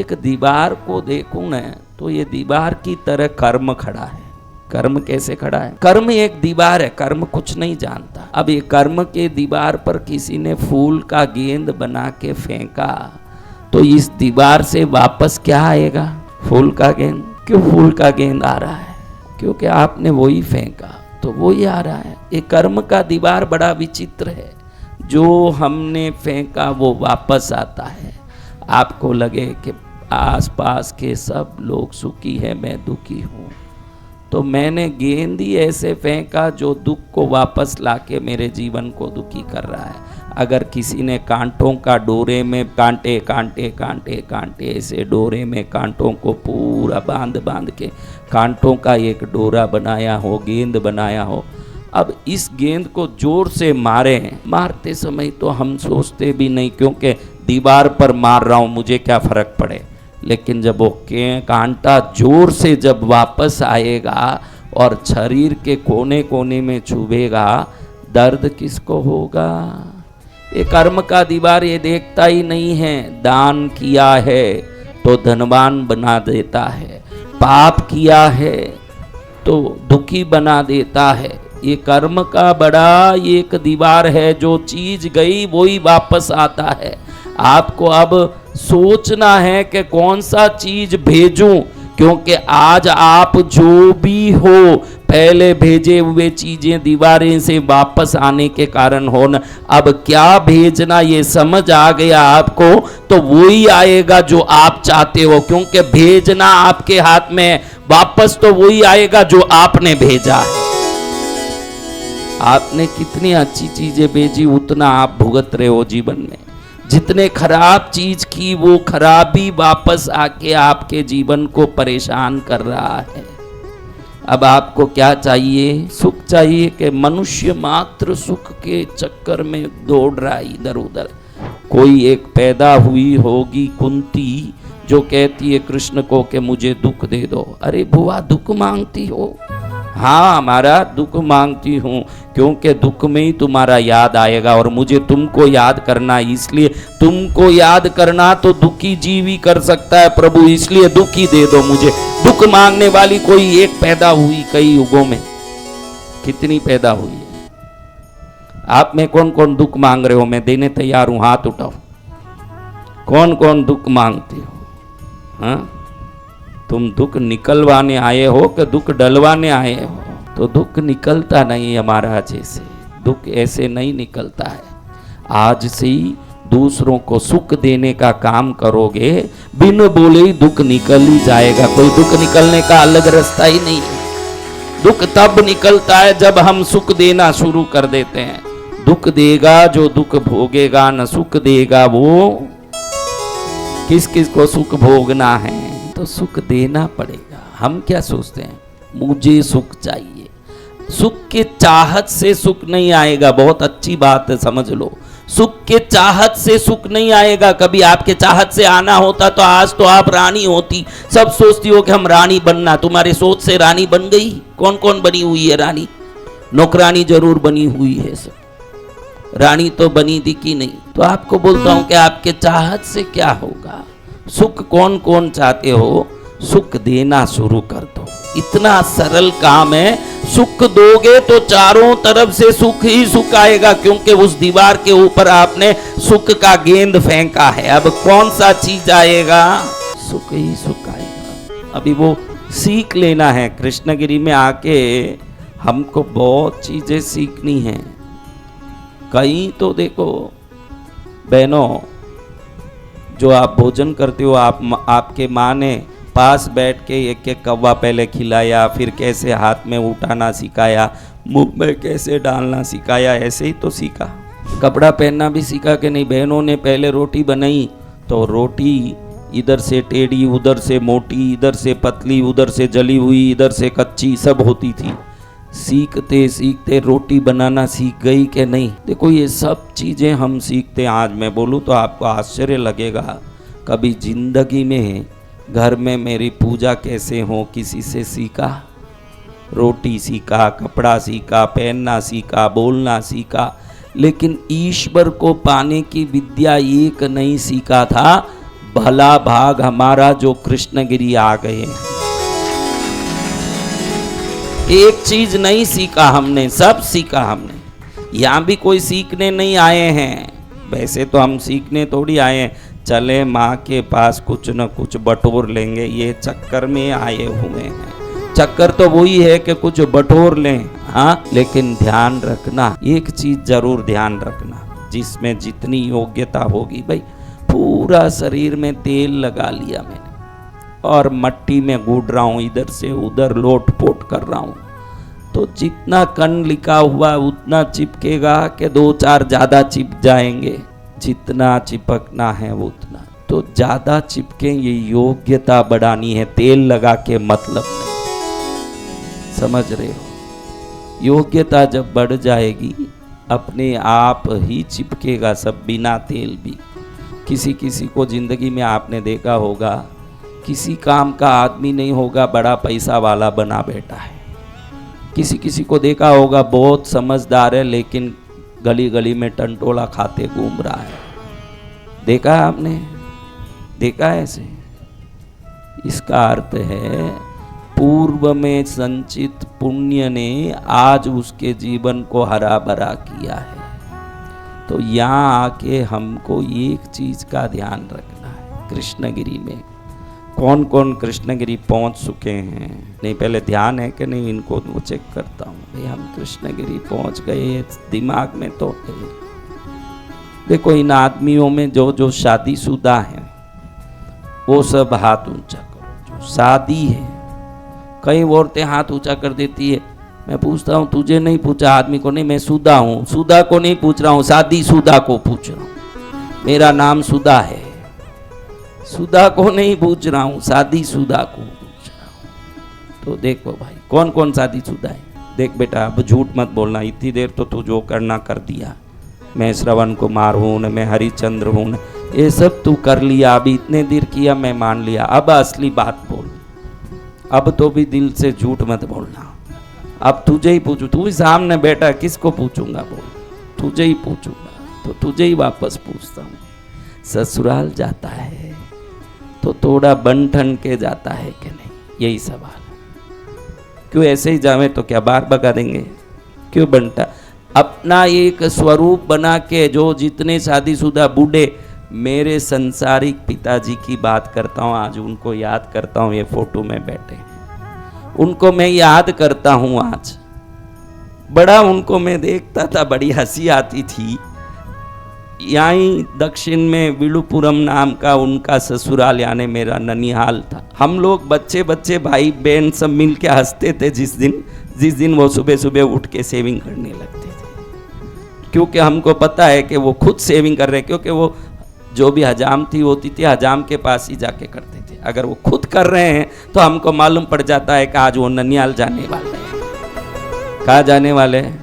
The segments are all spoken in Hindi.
एक दीवार को देखूं न तो ये दीवार की तरह कर्म खड़ा है। कर्म कैसे खड़ा है? कर्म एक दीवार है, कर्म कुछ नहीं जानता। अब ये कर्म के दीवार पर किसी ने फूल का गेंद बना के फेंका तो इस दीवार से वापस क्या आएगा? फूल का गेंद। क्यों फूल का गेंद आ रहा है? क्योंकि आपने वही फेंका तो वही आ रहा है। ये कर्म का दीवार बड़ा विचित्र है, जो हमने फेंका वो वापस आता है। आपको लगे कि आसपास के सब लोग सुखी है, मैं दुखी हूँ, तो मैंने गेंद ही ऐसे फेंका जो दुख को वापस लाके मेरे जीवन को दुखी कर रहा है। अगर किसी ने कांटों का डोरे में कांटे कांटे कांटे कांटे ऐसे डोरे में कांटों को पूरा बांध बांध के कांटों का एक डोरा बनाया हो, गेंद बनाया हो, अब इस गेंद को जोर से मारते समय तो हम सोचते भी नहीं, क्योंकि दीवार पर मार रहा हूँ, मुझे क्या फर्क पड़े। लेकिन जब वो कांटा जोर से जब वापस आएगा और शरीर के कोने कोने में चुभेगा, दर्द किसको होगा? ये कर्म का दीवार ये देखता ही नहीं है। दान किया है तो धनवान बना देता है, पाप किया है तो दुखी बना देता है। ये कर्म का बड़ा एक दीवार है, जो चीज गई वही वापस आता है। आपको अब सोचना है कि कौन सा चीज भेजूं, क्योंकि आज आप जो भी हो पहले भेजे हुए चीजें दीवारें से वापस आने के कारण हो न, अब क्या भेजना ये समझ आ गया आपको, तो वही आएगा जो आप चाहते हो, क्योंकि भेजना आपके हाथ में है, वापस तो वही आएगा जो आपने भेजा है। आपने कितनी अच्छी चीजें भेजी उतना आप भुगत रहे हो जीवन में। जितने खराब चीज की वो खराबी वापस आके आपके जीवन को परेशान कर रहा है। अब आपको क्या चाहिए? सुख चाहिए कि मनुष्य मात्र सुख के चक्कर में दौड़ रहा है इधर उधर। कोई एक पैदा हुई होगी कुंती जो कहती है कृष्ण को कि मुझे दुख दे दो। अरे बुआ दुख मांगती हो? हाँ हमारा दुख मांगती हूँ, क्योंकि दुख में ही तुम्हारा याद आएगा और मुझे तुमको याद करना, इसलिए तुमको याद करना तो दुखी जीव ही कर सकता है प्रभु, इसलिए दुखी दे दो मुझे। दुख मांगने वाली कोई एक पैदा हुई कई युगों में, कितनी पैदा हुई है। आप में कौन कौन दुख मांग रहे हो? मैं देने तैयार हूं, हाथ उठाओ। कौन कौन दुख मांगते हो? हाँ, तुम दुख निकलवाने आए हो कि दुख डलवाने आए हो? तो दुख निकलता नहीं हमारा जैसे, दुख ऐसे नहीं निकलता है। आज से ही दूसरों को सुख देने का काम करोगे, बिन बोले ही दुख निकल ही जाएगा। कोई दुख निकलने का अलग रास्ता ही नहीं है। दुख तब निकलता है जब हम सुख देना शुरू कर देते हैं। दुख देगा जो दुख भोगेगा, न सुख देगा वो। किस किस को सुख भोगना है तो सुख देना पड़ेगा। हम क्या सोचते हैं? मुझे सुख चाहिए। सुख के चाहत से सुख नहीं आएगा। बहुत अच्छी बात है, समझ लो। सुख के चाहत से सुख नहीं आएगा। कभी आपके चाहत से आना होता तो आज तो आप रानी होती। सब सोचती हो कि हम रानी बनना, तुम्हारे सोच से रानी बन गई। कौन कौन बनी हुई है रानी? नौकरानी जरूर बनी हुई है, सब रानी तो बनी दिखी नहीं। तो आपको बोलता हूं कि आपके चाहत से क्या होगा। सुख कौन कौन चाहते हो? सुख देना शुरू कर दो। इतना सरल काम है। सुख दोगे तो चारों तरफ से सुख ही सुख आएगा, क्योंकि उस दीवार के ऊपर आपने सुख का गेंद फेंका है। अब कौन सा चीज आएगा? सुख ही सुख आएगा। अभी वो सीख लेना है। कृष्णगिरी में आके हमको बहुत चीजें सीखनी है। कहीं तो देखो बहनों, जो आप भोजन करते हो, आपके माँ ने पास बैठ के एक एक कौवा पहले खिलाया, फिर कैसे हाथ में उठाना सिखाया, मुंह में कैसे डालना सिखाया, ऐसे ही तो सीखा। कपड़ा पहनना भी सीखा कि नहीं? बहनों ने पहले रोटी बनाई तो रोटी इधर से टेढ़ी, उधर से मोटी, इधर से पतली, उधर से जली हुई, इधर से कच्ची, सब होती थी। सीखते सीखते रोटी बनाना सीख गई कि नहीं? देखो ये सब चीज़ें हम सीखते हैं। आज मैं बोलूँ तो आपको आश्चर्य लगेगा। कभी जिंदगी में घर में मेरी पूजा कैसे हो किसी से सीखा? रोटी सीखा, कपड़ा सीखा, पहनना सीखा, बोलना सीखा, लेकिन ईश्वर को पाने की विद्या एक नहीं सीखा था, भला भाग हमारा जो कृष्णगिरी आ गए। एक चीज नहीं सीखा हमने, सब सीखा हमने। यहाँ भी कोई सीखने नहीं आए हैं, वैसे तो हम सीखने थोड़ी आए हैं, चले माँ के पास कुछ न कुछ बटोर लेंगे, ये चक्कर में आए हुए हैं। चक्कर तो वही है कि कुछ बटोर लें, हाँ, लेकिन ध्यान रखना, एक चीज जरूर ध्यान रखना, जिसमें जितनी योग्यता होगी। भाई पूरा शरीर में तेल लगा लिया मैंने और मट्टी में गूंद रहा हूँ, इधर से उधर लोट-पोट कर रहा हूँ, तो जितना कण लिखा हुआ उतना चिपकेगा कि 2-4 ज़्यादा चिप जाएंगे, जितना चिपकना है वो उतना। तो ज़्यादा चिपके, ये योग्यता बढ़ानी है, तेल लगा के मतलब नहीं। समझ रहे हो? योग्यता जब बढ़ जाएगी अपने आप ही चिपकेगा सब, बिना तेल भी। किसी किसी को जिंदगी में आपने देखा होगा, किसी काम का आदमी नहीं होगा, बड़ा पैसा वाला बना बैठा है। किसी किसी को देखा होगा बहुत समझदार है, लेकिन गली गली में टंटोला खाते घूम रहा है। देखा है आपने? देखा है ऐसे? इसका अर्थ है पूर्व में संचित पुण्य ने आज उसके जीवन को हरा भरा किया है। तो यहाँ आके हमको एक चीज का ध्यान रखना है, कृष्णगिरी में कौन कौन कृष्णगिरी पहुंच चुके हैं। नहीं, पहले ध्यान है कि नहीं, इनको वो चेक करता हूँ। भाई हम कृष्णगिरी पहुंच गए, दिमाग में तो है। देखो इन आदमियों में जो जो शादीशुदा हैं वो सब हाथ ऊंचा करो। जो शादी है, कई औरतें हाथ ऊंचा कर देती है। मैं पूछता हूँ, तुझे नहीं पूछा, आदमी को नहीं, मैं सुदा हूँ, सुदा को नहीं पूछ रहा हूँ, शादीशुदा को पूछ रहा हूँ। मेरा नाम सुदा है, सुदा को नहीं पूछ रहा हूँ, शादीशुदा को पूछ रहा हूँ। तो देखो भाई कौन कौन शादीशुदा है। देख बेटा, अब झूठ मत बोलना, इतनी देर तो तू जो करना कर दिया। मैं श्रवण कुमार हूँ न, मैं हरिचंद्र हूँ न, ये सब तू कर लिया, अभी इतने देर किया, मैं मान लिया। अब असली बात बोल, अब तो भी दिल से झूठ मत बोलना। अब तुझे ही पूछू, तू ही सामने बैठा, किसको पूछूंगा? बोल, तुझे ही पूछूंगा, तो तुझे ही वापस पूछता हूँ। ससुराल जाता है तो थोड़ा बन ठन के जाता है कि नहीं, यही सवाल है। क्यों ऐसे ही जावे तो क्या बाहर भगा देंगे? क्यों बनता? अपना एक स्वरूप बना के, जो जितने शादीशुदा बूढ़े, मेरे संसारिक पिताजी की बात करता हूँ, आज उनको याद करता हूँ, ये फोटो में बैठे, उनको मैं याद करता हूँ आज। बड़ा उनको मैं देखता था, बड़ी हंसी आती थी। यहीं दक्षिण में विलुपुरम नाम का उनका ससुराल, यानी मेरा ननिहाल था। हम लोग बच्चे बच्चे भाई बहन सब मिल के हंसते थे जिस दिन वो सुबह सुबह उठ के सेविंग करने लगते थे, क्योंकि हमको पता है कि वो खुद सेविंग कर रहे हैं। क्योंकि वो जो भी हजाम थी होती थी, हजाम के पास ही जाके करते थे। अगर वो खुद कर रहे हैं तो हमको मालूम पड़ जाता है कि आज वो ननिहाल जाने वाले हैं। कहाँ जाने वाले हैं?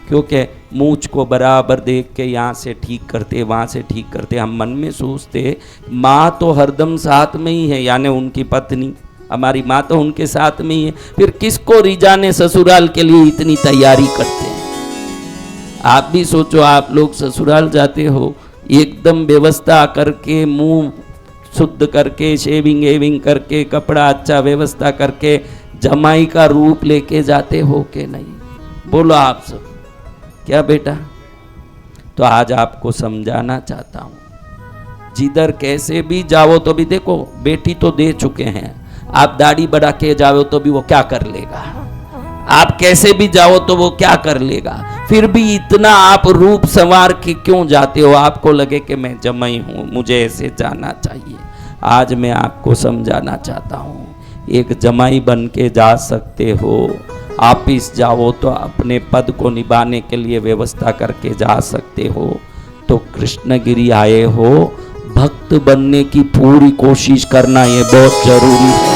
क्योंकि मूछ को बराबर देख के यहाँ से ठीक करते, वहाँ से ठीक करते। हम मन में सोचते माँ तो हरदम साथ में ही है, यानी उनकी पत्नी, हमारी माँ तो उनके साथ में ही है, फिर किसको रिजाने ससुराल के लिए इतनी तैयारी करते हैं। आप भी सोचो, आप लोग ससुराल जाते हो, एकदम व्यवस्था करके, मुंह शुद्ध करके, शेविंग एविंग करके, कपड़ा अच्छा व्यवस्था करके, जमाई का रूप लेके जाते हो कि नहीं? बोलो आप सब, क्या बेटा? तो आज आपको समझाना चाहता हूं, जिधर कैसे भी जाओ तो भी देखो, बेटी तो दे चुके हैं, आप दाढ़ी बढ़ा के जाओ तो भी वो क्या कर लेगा, आप कैसे भी जाओ तो वो क्या कर लेगा। फिर भी इतना आप रूप संवार के क्यों जाते हो? आपको लगे कि मैं जमाई हूं, मुझे ऐसे जाना चाहिए। आज मैं आपको समझाना चाहता हूं, एक जमाई बन के जा सकते हो। ऑफिस जाओ तो अपने पद को निभाने के लिए व्यवस्था करके जा सकते हो। तो कृष्णगिरी आए हो, भक्त बनने की पूरी कोशिश करना ये बहुत जरूरी है।